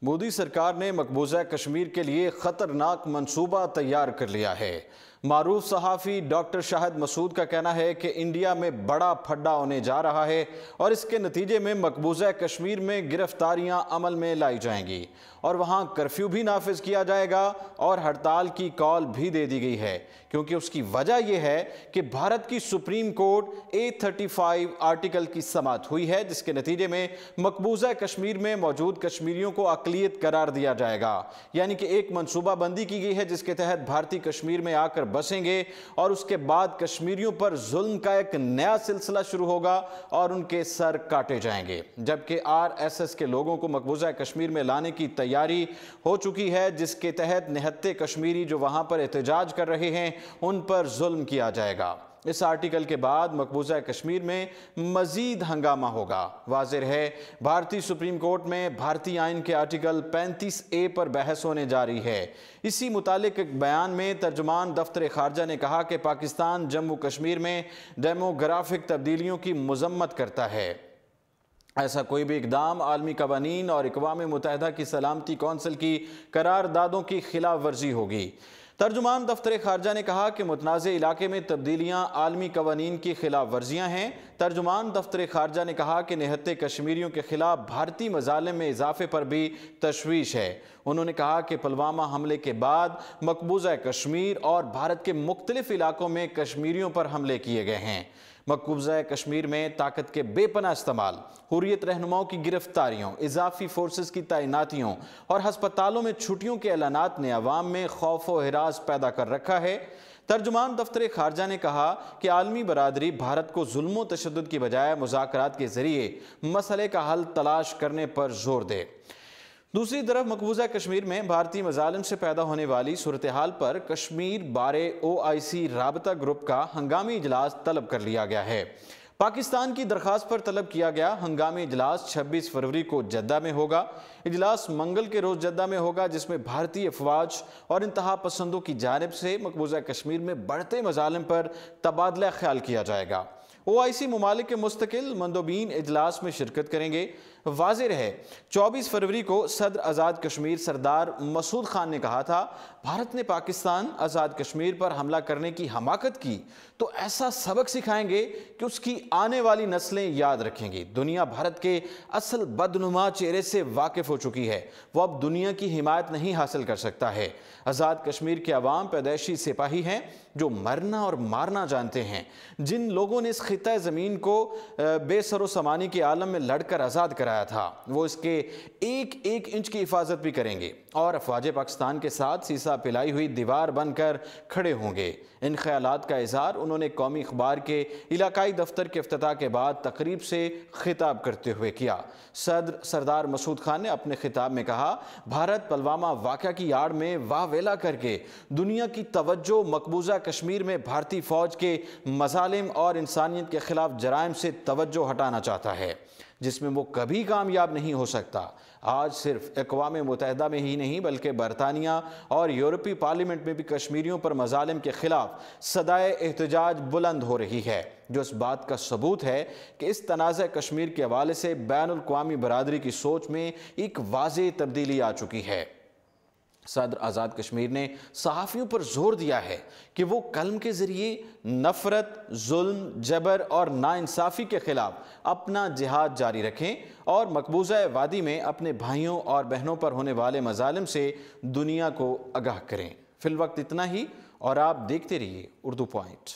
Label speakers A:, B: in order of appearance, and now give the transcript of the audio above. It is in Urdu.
A: مودی سرکار نے مقبوضہ کشمیر کے لیے خطرناک منصوبہ تیار کر لیا ہے۔ معروف صحافی ڈاکٹر شاہد مسعود کا کہنا ہے کہ انڈیا میں بڑا پھڈا ہونے جا رہا ہے اور اس کے نتیجے میں مقبوضہ کشمیر میں گرفتاریاں عمل میں لائی جائیں گی اور وہاں کرفیو بھی نافذ کیا جائے گا اور ہڑتال کی کال بھی دے دی گئی ہے، کیونکہ اس کی وجہ یہ ہے کہ بھارت کی سپریم کورٹ A35 آرٹیکل کی سماعت ہوئی ہے، جس کے نتیجے میں مقبوضہ کشمیر میں موجود کشمیریوں کو اقلیت قرار دیا جائے گا، یعنی کہ ایک منصوبہ بندی کی گئی ہے جس کے تحت بھارتی کشمیر میں آ کر بسیں گے اور اس کے بعد کشمیریوں پر ظلم کا ایک نیا سلسلہ شروع ہوگا اور ان کے سر کاٹے جائیں گے، جبکہ RSS کے لوگوں کو مقبوضہ کشمیر میں لانے کی تیاری ہو چکی ہے، جس کے تحت نہتے کشمیری جو وہاں پر احتجاج کر رہے ہیں ان پر ظلم کیا جائے گا۔ اس آرٹیکل کے بعد مقبوضہ کشمیر میں مزید ہنگامہ ہوگا۔ واضح ہے بھارتی سپریم کورٹ میں بھارتی آئین کے آرٹیکل 35A پر بحث ہونے جا رہی ہے۔ اسی متعلق ایک بیان میں ترجمان دفتر خارجہ نے کہا کہ پاکستان جموں کشمیر میں ڈیموگرافک تبدیلیوں کی مذمت کرتا ہے۔ ایسا کوئی بھی اقدام عالمی قوانین اور اقوام متحدہ کی سلامتی کونسل کی قراردادوں کی خلاف ورزی ہوگی۔ ترجمان دفتر خارجہ نے کہا کہ متنازع علاقے میں تبدیلیاں عالمی قوانین کی خلاف ورزیاں ہیں۔ ترجمان دفتر خارجہ نے کہا کہ نہتے کشمیریوں کے خلاف بھارتی مظالم میں اضافے پر بھی تشویش ہے۔ انہوں نے کہا کہ پلوامہ حملے کے بعد مقبوضہ کشمیر اور بھارت کے مختلف علاقوں میں کشمیریوں پر حملے کیے گئے ہیں۔ مقبوضہ کشمیر میں طاقت کے بے پناہ استعمال، حریت رہنماؤں کی گرفتاریوں، اضافی فورسز کی تعیناتیوں اور ہسپتالوں میں چھٹیوں کے اعلانات نے عوام میں خوف و ہراس پیدا کر رکھا ہے۔ ترجمان دفتر خارجہ نے کہا کہ عالمی برادری بھارت کو ظلم و تشدد کی بجائے مذاکرات کے ذریعے مسئلے کا حل تلاش کرنے پر زور دے۔ دوسری طرف مقبوضہ کشمیر میں بھارتی مظالم سے پیدا ہونے والی صورتحال پر کشمیر بارے OIC رابطہ گروپ کا ہنگامی اجلاس طلب کر لیا گیا ہے۔ پاکستان کی درخواست پر طلب کیا گیا ہنگامی اجلاس 26 فروری کو جدہ میں ہوگا۔ اجلاس منگل کے روز جدہ میں ہوگا، جس میں بھارتی افواج اور انتہا پسندوں کی جانب سے مقبوضہ کشمیر میں بڑھتے مظالم پر تبادلہ خیال کیا جائے گا۔ OIC ممالک کے مستقل مندوبین اجلاس میں شرکت کریں گے۔ واضح رہے 24 فروری کو صدر آزاد کشمیر سردار مسعود خان نے کہا تھا، بھارت نے پاکستان آزاد کشمیر پر حملہ کرنے کی حماقت کی تو ایسا سبق سکھائیں گے کہ اس کی آنے والی نسلیں یاد رکھیں گی۔ دنیا بھارت کے اصل بدنما چہرے سے واقف ہو چکی ہے، وہ اب دنیا کی حمایت نہیں حاصل کر سکتا ہے۔ آزاد کشمیر کے عوام پیدائشی سپاہی ہیں جو مرنا اور مارنا جانتے ہیں، جن لوگوں نے اس خطہ زمین کو بے سر و سامانی کے عالم میں لڑ کر آزاد کرایا تھا، وہ اس کے ایک ایک انچ کی حفاظت بھی کریں گے اور افواج پاکستان کے ساتھ سیسا پلائی ہوئی دیوار بن کر کھڑے ہوں گے۔ ان خیالات کا اظہار انہوں نے قومی اخبار کے علاقائی دفتر کے افتتاح کے بعد تقریب سے خطاب کرتے ہوئے کیا۔ صدر سردار مسعود خان نے اپنے خطاب میں کہا، بھارت پلوامہ واقعہ کی آڑ میں واہ ویلا کر کے دنیا کی توجہ مقبوضہ کشمیر میں بھارتی فوج کے مظالم اور انسانیت کے خلاف جرائم سے توجہ ہٹانا چاہتا ہے، جس میں وہ کبھی کامیاب نہیں ہو سکتا۔ آج صرف اقوام متحدہ میں ہی نہیں بلکہ برطانیہ اور یورپی پارلیمنٹ میں بھی کشمیریوں پر مظالم کے خلاف صدائے احتجاج بلند ہو رہی ہے، جو اس بات کا ثبوت ہے کہ اس تنازع کشمیر کے حوالے سے بین الاقوامی برادری کی سوچ میں ایک واضح تبدیلی آ چکی ہے۔ صدر آزاد کشمیر نے صحافیوں پر زور دیا ہے کہ وہ قلم کے ذریعے نفرت، ظلم، جبر اور ناانصافی کے خلاف اپنا جہاد جاری رکھیں اور مقبوضہ وادی میں اپنے بھائیوں اور بہنوں پر ہونے والے مظالم سے دنیا کو آگاہ کریں۔ فی الوقت اتنا ہی اور آپ دیکھتے رہیے اردو پوائنٹ۔